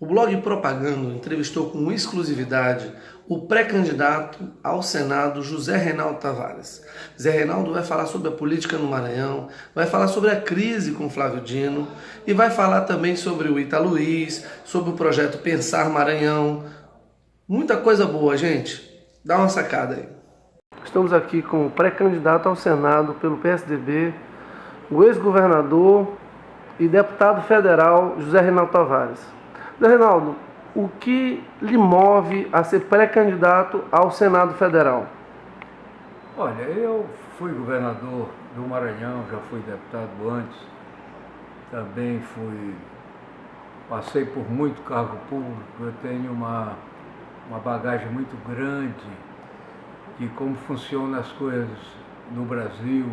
O blog Propagando entrevistou com exclusividade o pré-candidato ao Senado José Reinaldo Tavares. Zé Reinaldo vai falar sobre a política no Maranhão, vai falar sobre a crise com Flávio Dino e vai falar também sobre o Italuís, sobre o projeto Pensar Maranhão. Muita coisa boa, gente. Dá uma sacada aí. Estamos aqui com o pré-candidato ao Senado pelo PSDB, o ex-governador e deputado federal José Reinaldo Tavares. Zé Reinaldo, o que lhe move a ser pré-candidato ao Senado Federal? Olha, eu fui governador do Maranhão, já fui deputado antes, também passei por muito cargo público, eu tenho uma bagagem muito grande de como funcionam as coisas no Brasil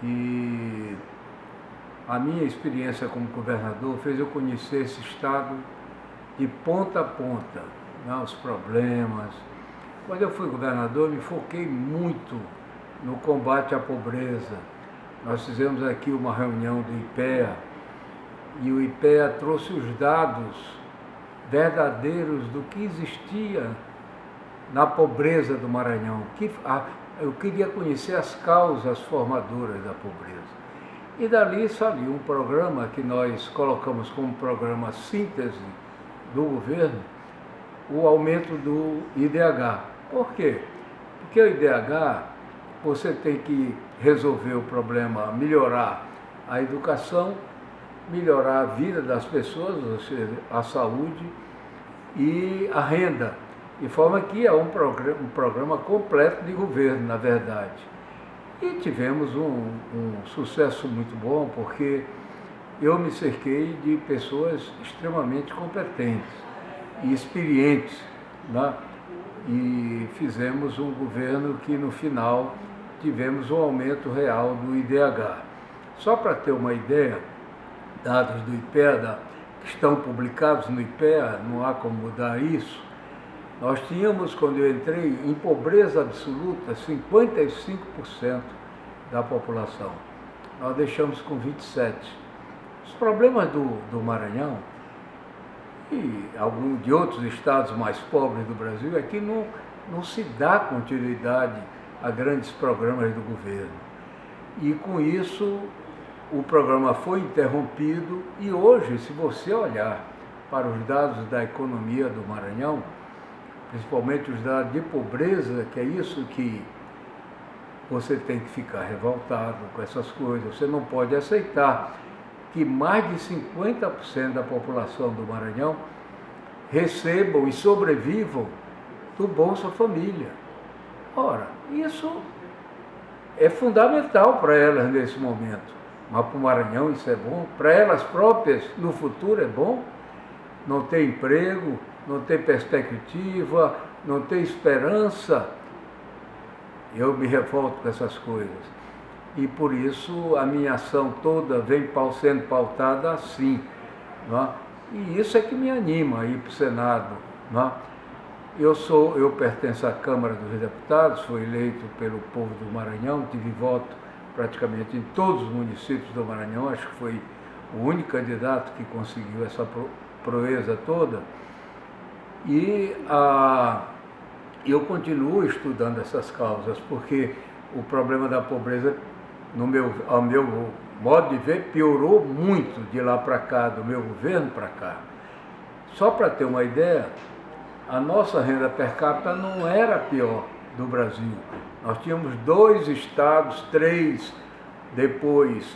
e a minha experiência como governador fez eu conhecer esse estado de ponta a ponta, né, os problemas. Quando eu fui governador, me foquei muito no combate à pobreza. Nós fizemos aqui uma reunião do IPEA e o IPEA trouxe os dados verdadeiros do que existia na pobreza do Maranhão. Eu queria conhecer as causas formadoras da pobreza. E dali saiu um programa que nós colocamos como programa síntese do governo, o aumento do IDH. Por quê? Porque o IDH, você tem que resolver o problema, melhorar a educação, melhorar a vida das pessoas, ou seja, a saúde e a renda, de forma que é um programa completo de governo, na verdade. E tivemos um sucesso muito bom, porque eu me cerquei de pessoas extremamente competentes e experientes, né? E fizemos um governo que, no final, tivemos um aumento real do IDH. Só para ter uma ideia, dados do IPEA, que estão publicados no IPEA, não há como mudar isso, nós tínhamos, quando eu entrei, em pobreza absoluta, 55% da população. Nós deixamos com 27%. Os problemas do Maranhão e alguns de outros estados mais pobres do Brasil é que não se dá continuidade a grandes programas do governo. E com isso, o programa foi interrompido e hoje, se você olhar para os dados da economia do Maranhão, principalmente os dados de pobreza, que é isso que você tem que ficar revoltado com essas coisas. Você não pode aceitar que mais de 50% da população do Maranhão recebam e sobrevivam do Bolsa Família. Ora, isso é fundamental para elas nesse momento. Mas para o Maranhão isso é bom, para elas próprias no futuro é bom. Não ter emprego, não ter perspectiva, não ter esperança. Eu me revolto com essas coisas. E por isso a minha ação toda vem sendo pautada assim. Não é? E isso é que me anima a ir para o Senado. Não é? Eu pertenço à Câmara dos Deputados, fui eleito pelo povo do Maranhão, tive voto praticamente em todos os municípios do Maranhão, acho que foi o único candidato que conseguiu essa proeza toda. E eu continuo estudando essas causas, porque o problema da pobreza, ao meu modo de ver, piorou muito de lá para cá, do meu governo para cá. Só para ter uma ideia, a nossa renda per capita não era a pior do Brasil. Nós tínhamos 2 estados, 3 depois,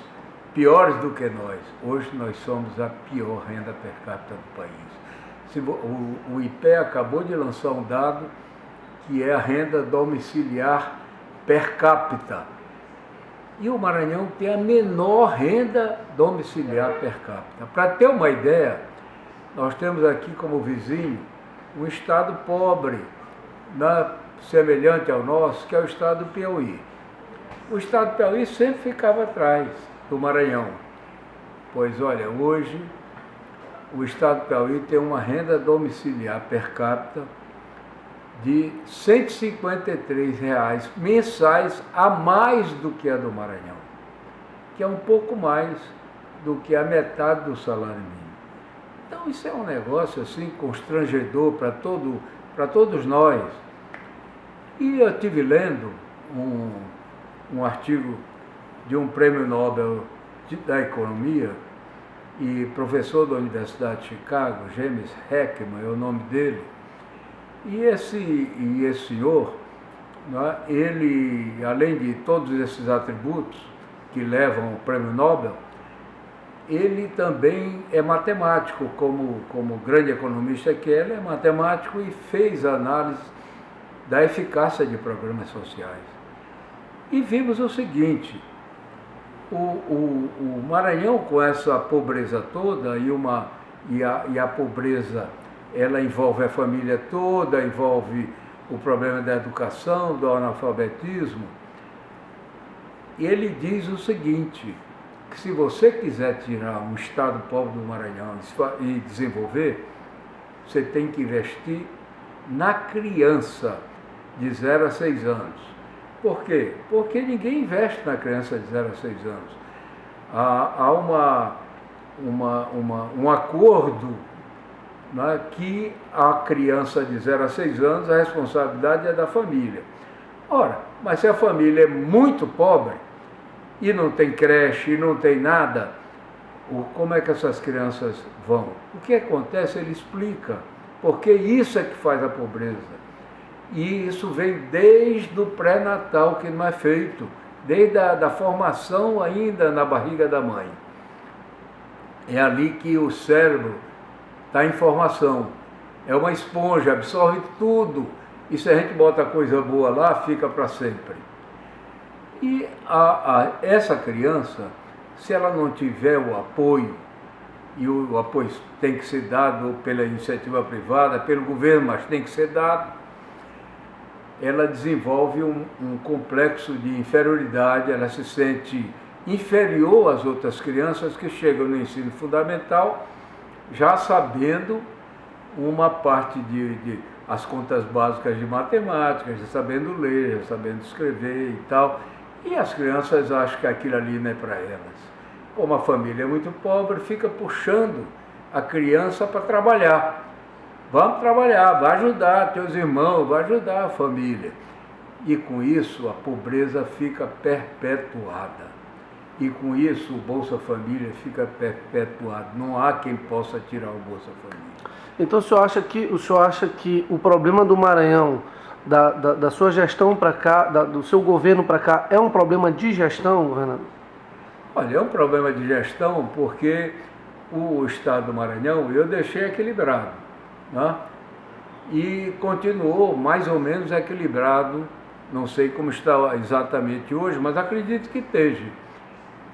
piores do que nós. Hoje nós somos a pior renda per capita do país. O IPEA acabou de lançar um dado que é a renda domiciliar per capita. E o Maranhão tem a menor renda domiciliar per capita. Para ter uma ideia, nós temos aqui como vizinho um estado pobre, semelhante ao nosso, que é o estado do Piauí. O estado do Piauí sempre ficava atrás do Maranhão. Pois olha, hoje o estado do Piauí tem uma renda domiciliar per capita de R$ 153 mensais a mais do que a do Maranhão, que é um pouco mais do que a metade do salário mínimo. Então isso é um negócio assim constrangedor para todos nós. E eu estive lendo um artigo de um prêmio Nobel da Economia e professor da Universidade de Chicago, James Heckman é o nome dele. E esse senhor, né, ele, além de todos esses atributos que levam ao prêmio Nobel, ele também é matemático, como grande economista que ele é matemático e fez análise da eficácia de programas sociais. E vimos o seguinte, o Maranhão, com essa pobreza toda, e a pobreza ela envolve a família toda, envolve o problema da educação, do analfabetismo, ele diz o seguinte, que se você quiser tirar um estado pobre do Maranhão e desenvolver, você tem que investir na criança de 0 a 6 anos. Por quê? Porque ninguém investe na criança de 0 a 6 anos. Há um acordo, né, que a criança de 0 a 6 anos, a responsabilidade é da família. Ora, mas se a família é muito pobre, e não tem creche, e não tem nada, como é que essas crianças vão? O que acontece, ele explica, porque isso é que faz a pobreza. E isso vem desde o pré-natal, que não é feito, desde a formação ainda na barriga da mãe. É ali que o cérebro está em formação. É uma esponja, absorve tudo. E se a gente bota coisa boa lá, fica para sempre. E essa criança, se ela não tiver o apoio, e o apoio tem que ser dado pela iniciativa privada, pelo governo, mas tem que ser dado, ela desenvolve um complexo de inferioridade, ela se sente inferior às outras crianças que chegam no ensino fundamental, já sabendo uma parte de as contas básicas de matemática, já sabendo ler, já sabendo escrever e tal. E as crianças acham que aquilo ali não é para elas. Como a família é muito pobre, fica puxando a criança para trabalhar. Vamos trabalhar, vai ajudar teus irmãos, vai ajudar a família. E com isso a pobreza fica perpetuada. E com isso o Bolsa Família fica perpetuado. Não há quem possa tirar o Bolsa Família. Então o senhor acha que o problema do Maranhão, da sua gestão para cá, do seu governo para cá, é um problema de gestão, governador? Olha, é um problema de gestão porque o Estado do Maranhão eu deixei equilibrado, né? E continuou mais ou menos equilibrado, não sei como está exatamente hoje, mas acredito que esteja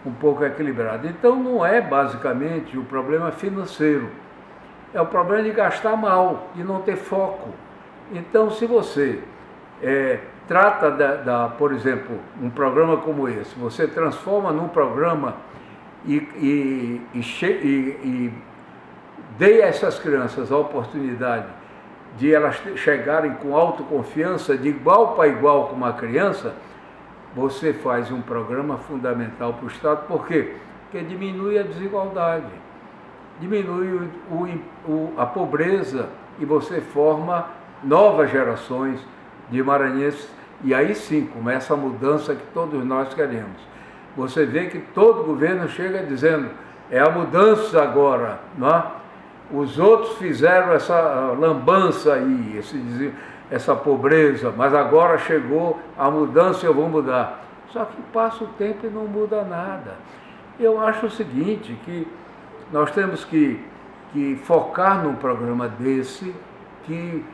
um pouco equilibrado. Então não é basicamente o problema financeiro, é o problema de gastar mal, de não ter foco. Então se você trata por exemplo, um programa como esse, você transforma num programa e dê a essas crianças a oportunidade de elas chegarem com autoconfiança, de igual para igual com uma criança, você faz um programa fundamental para o Estado. Por quê? Porque diminui a desigualdade, diminui a pobreza e você forma novas gerações de maranhenses. E aí sim começa a mudança que todos nós queremos. Você vê que todo governo chega dizendo, é a mudança agora, não é? Os outros fizeram essa lambança aí, essa pobreza, mas agora chegou a mudança e eu vou mudar. Só que passa o tempo e não muda nada. Eu acho o seguinte, que nós temos que focar num programa desse, que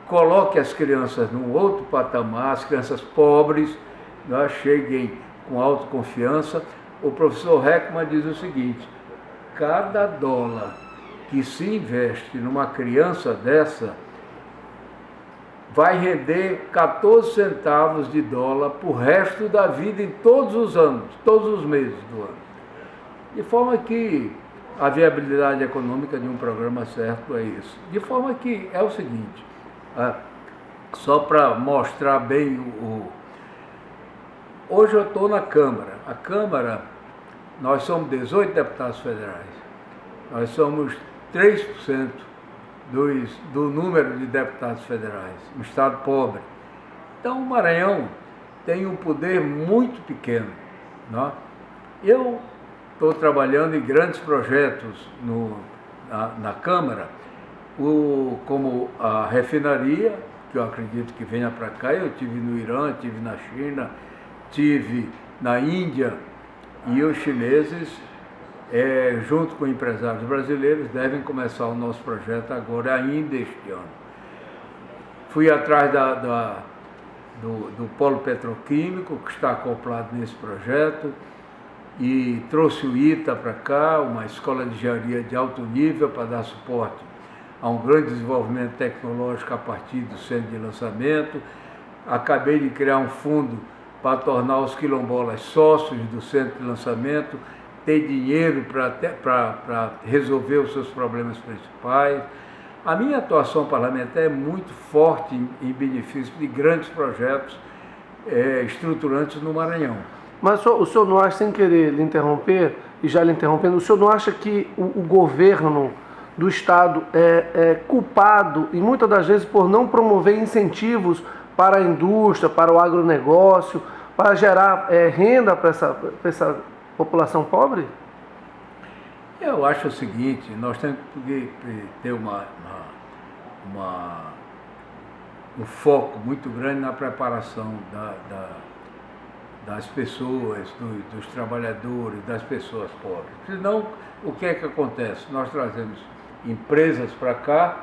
coloque as crianças num outro patamar, as crianças pobres, né, cheguem com autoconfiança. O professor Heckman diz o seguinte, cada dólar que se investe numa criança dessa vai render 14 centavos de dólar para o resto da vida em todos os anos, todos os meses do ano. De forma que a viabilidade econômica de um programa certo é isso. De forma que é o seguinte, só para mostrar bem hoje eu estou na Câmara. A Câmara, nós somos 18 deputados federais. Nós somos 3% do número de deputados federais, um estado pobre. Então o Maranhão tem um poder muito pequeno, né? Eu estou trabalhando em grandes projetos na Câmara, como a refinaria, que eu acredito que venha para cá. Eu estive no Irã, estive na China, estive na Índia, e os chineses, junto com empresários brasileiros, devem começar o nosso projeto agora, ainda este ano. Fui atrás do polo petroquímico, que está acoplado nesse projeto, e trouxe o ITA para cá, uma escola de engenharia de alto nível, para dar suporte a um grande desenvolvimento tecnológico a partir do centro de lançamento. Acabei de criar um fundo para tornar os quilombolas sócios do centro de lançamento, ter dinheiro para resolver os seus problemas principais. A minha atuação parlamentar é muito forte em benefício de grandes projetos estruturantes no Maranhão. Mas o senhor não acha, sem querer lhe interromper, e já lhe interrompendo, o senhor não acha que o governo do Estado é culpado, e muitas das vezes, por não promover incentivos para a indústria, para o agronegócio, para gerar renda para essa população pobre? Eu acho o seguinte: nós temos que ter um foco muito grande na preparação das pessoas, dos trabalhadores, das pessoas pobres. Senão, o que é que acontece? Nós trazemos empresas para cá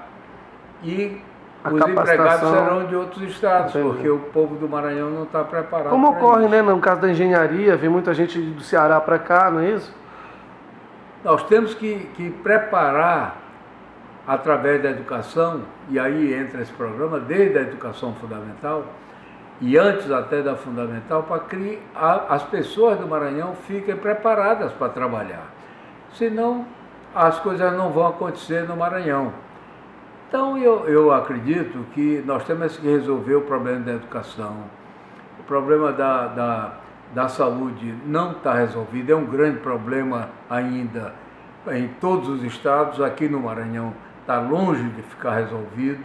e os empregados serão de outros estados, porque o povo do Maranhão não está preparado. Como ocorre, né, no caso da engenharia, vem muita gente do Ceará para cá, não é isso? Nós temos que preparar através da educação, e aí entra esse programa, desde a educação fundamental, e antes até da fundamental, para que as pessoas do Maranhão fiquem preparadas para trabalhar. Senão, as coisas não vão acontecer no Maranhão. Então, eu acredito que nós temos que resolver o problema da educação. O problema da saúde não está resolvido, é um grande problema ainda em todos os estados. Aqui no Maranhão está longe de ficar resolvido.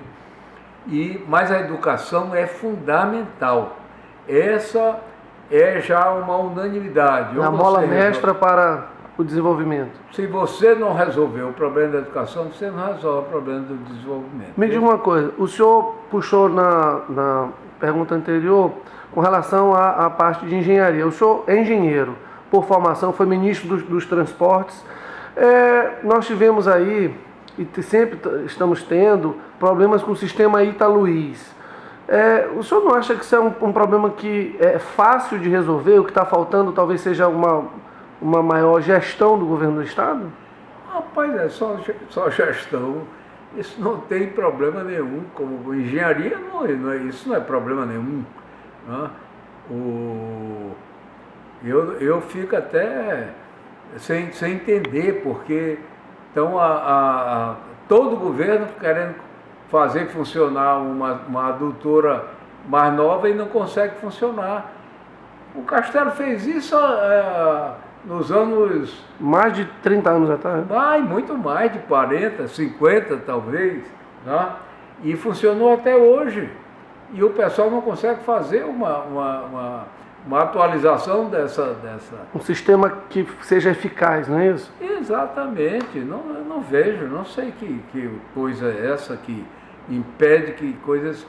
Mas a educação é fundamental. Essa é já uma unanimidade. A bola mestra para o desenvolvimento. Se você não resolver o problema da educação, você não resolve o problema do desenvolvimento. Me diga uma coisa, o senhor puxou na pergunta anterior com relação à parte de engenharia. O senhor é engenheiro por formação, foi ministro dos transportes. Nós tivemos aí, e sempre estamos tendo, problemas com o sistema Ita-Luiz. O senhor não acha que isso é um problema que é fácil de resolver? O que está faltando talvez seja uma maior gestão do governo do Estado? Rapaz, é só gestão. Isso não tem problema nenhum. Como engenharia, isso não é problema nenhum. Né? Eu fico até sem entender, porque então todo governo querendo fazer funcionar uma adutora mais nova e não consegue funcionar. O Castelo fez isso nos anos... Mais de 30 anos atrás. Muito mais, de 40, 50 talvez, né? E funcionou até hoje. E o pessoal não consegue fazer uma atualização dessa... Um sistema que seja eficaz, não é isso? Exatamente. Eu não vejo, não sei que coisa é essa que impede que coisas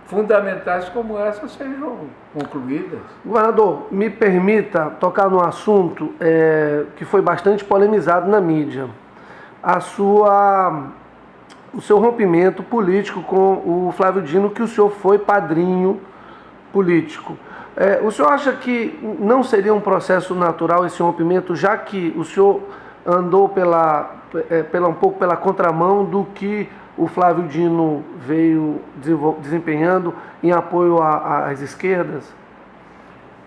fundamentais como essa sejam concluídas. Governador, me permita tocar num assunto que foi bastante polemizado na mídia. O seu rompimento político com o Flávio Dino, que o senhor foi padrinho político. O senhor acha que não seria um processo natural esse rompimento, já que o senhor andou um pouco pela contramão do que o Flávio Dino veio desempenhando em apoio às esquerdas?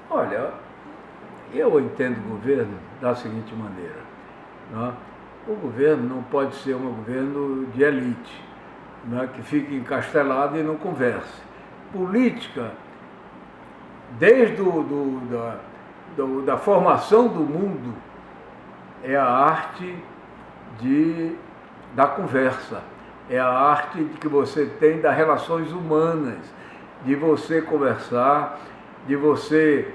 Olha, eu entendo o governo da seguinte maneira, né? O governo não pode ser um governo de elite, né, que fique encastelado e não converse. Política, desde da formação do mundo, é a arte de da conversa, é a arte que você tem das relações humanas, de você conversar, de você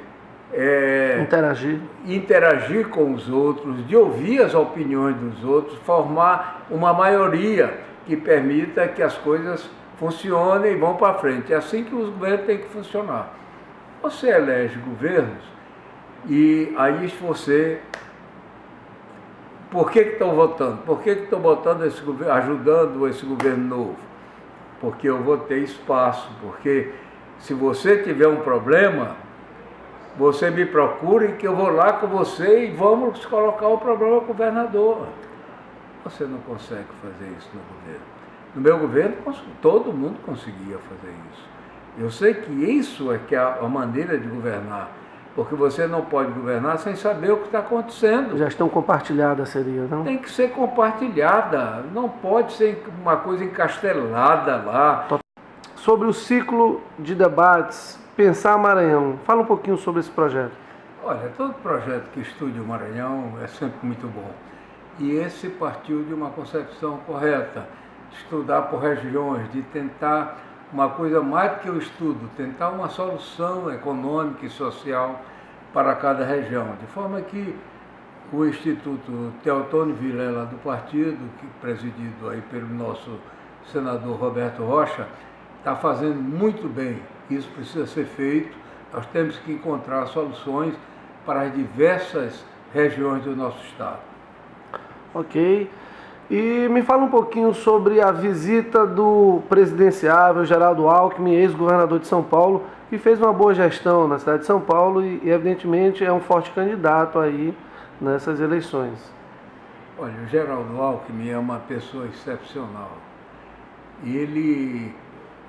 interagir com os outros, de ouvir as opiniões dos outros, formar uma maioria que permita que as coisas funcionem e vão para frente. É assim que os governos têm que funcionar. Você elege governos e aí você... Por que estão votando? Por que estão votando esse governo, ajudando esse governo novo? Porque eu vou ter espaço, porque se você tiver um problema, você me procura e que eu vou lá com você e vamos colocar o problema com o governador. Você não consegue fazer isso no governo. No meu governo, todo mundo conseguia fazer isso. Eu sei que isso é que é a maneira de governar, porque você não pode governar sem saber o que está acontecendo. Gestão compartilhada seria, não? Tem que ser compartilhada, não pode ser uma coisa encastelada lá. Sobre o ciclo de debates Pensar Maranhão, fala um pouquinho sobre esse projeto. Olha, todo projeto que estude o Maranhão é sempre muito bom. E esse partiu de uma concepção correta, de estudar por regiões, de tentar uma coisa mais do que o estudo, tentar uma solução econômica e social para cada região, de forma que o Instituto Teotônio Vilela do partido, que presidido aí pelo nosso senador Roberto Rocha, está fazendo muito bem. Isso precisa ser feito, nós temos que encontrar soluções para as diversas regiões do nosso estado. Ok. E me fala um pouquinho sobre a visita do presidenciável Geraldo Alckmin, ex-governador de São Paulo, que fez uma boa gestão na cidade de São Paulo e evidentemente é um forte candidato aí nessas eleições. Olha, o Geraldo Alckmin é uma pessoa excepcional. Ele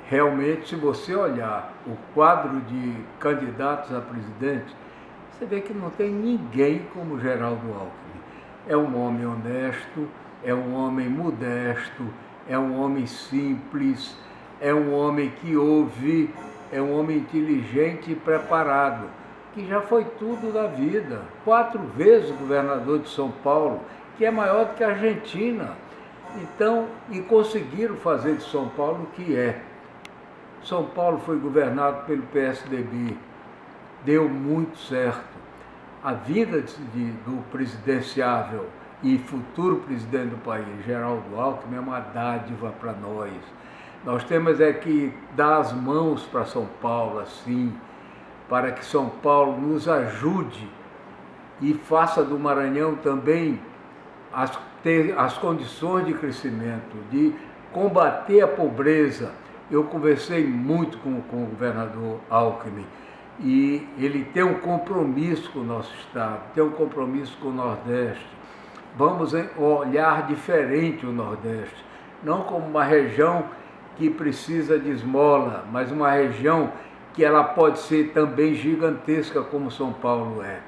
realmente, se você olhar o quadro de candidatos a presidente, você vê que não tem ninguém como Geraldo Alckmin. É um homem honesto, é um homem modesto, é um homem simples, é um homem que ouve, é um homem inteligente e preparado, que já foi tudo da vida. 4 vezes governador de São Paulo, que é maior do que a Argentina. Então, e conseguiram fazer de São Paulo o que é. São Paulo foi governado pelo PSDB, deu muito certo. A vida do presidenciável e futuro presidente do país, Geraldo Alckmin, é uma dádiva para nós. Nós temos que dar as mãos para São Paulo, assim, para que São Paulo nos ajude e faça do Maranhão também ter as condições de crescimento, de combater a pobreza. Eu conversei muito com o governador Alckmin e ele tem um compromisso com o nosso estado, tem um compromisso com o Nordeste. Vamos olhar diferente o Nordeste, não como uma região que precisa de esmola, mas uma região que ela pode ser também gigantesca como São Paulo é.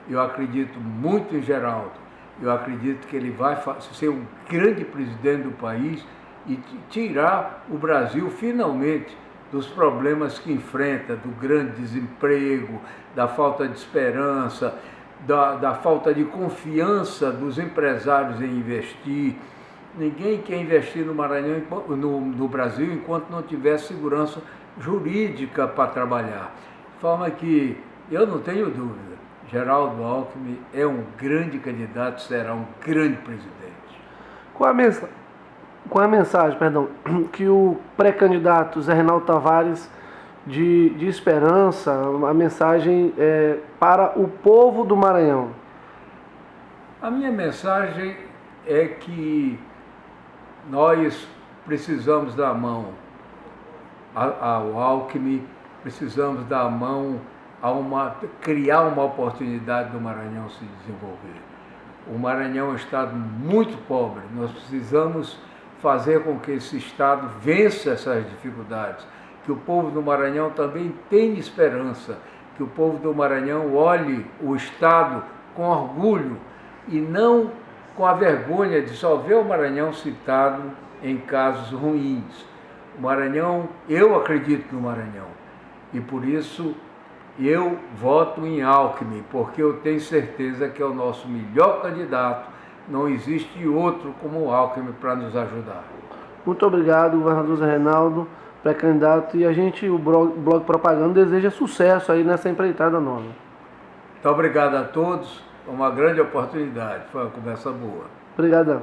Eu acredito muito em Geraldo, eu acredito que ele vai ser um grande presidente do país e tirar o Brasil finalmente dos problemas que enfrenta, do grande desemprego, da falta de esperança, da falta de confiança dos empresários em investir. Ninguém quer investir no Maranhão, no Brasil, enquanto não tiver segurança jurídica para trabalhar. De forma que eu não tenho dúvida, Geraldo Alckmin é um grande candidato, será um grande presidente. Qual a mensagem, que o pré-candidato Zé Reinaldo Tavares de esperança, a mensagem para o povo do Maranhão? A minha mensagem é que nós precisamos dar a mão ao Alckmin, precisamos dar a mão criar uma oportunidade do Maranhão se desenvolver. O Maranhão é um estado muito pobre, nós precisamos fazer com que esse estado vença essas dificuldades, que o povo do Maranhão também tenha esperança, que o povo do Maranhão olhe o estado com orgulho e não com a vergonha de só ver o Maranhão citado em casos ruins. O Maranhão, eu acredito no Maranhão e por isso eu voto em Alckmin, porque eu tenho certeza que é o nosso melhor candidato, não existe outro como o Alckmin para nos ajudar. Muito obrigado, governador Zé Reinaldo, pré-candidato, e a gente, o Blog Propaganda, deseja sucesso aí nessa empreitada nova. Muito obrigado a todos, foi uma grande oportunidade, foi uma conversa boa. Obrigadão.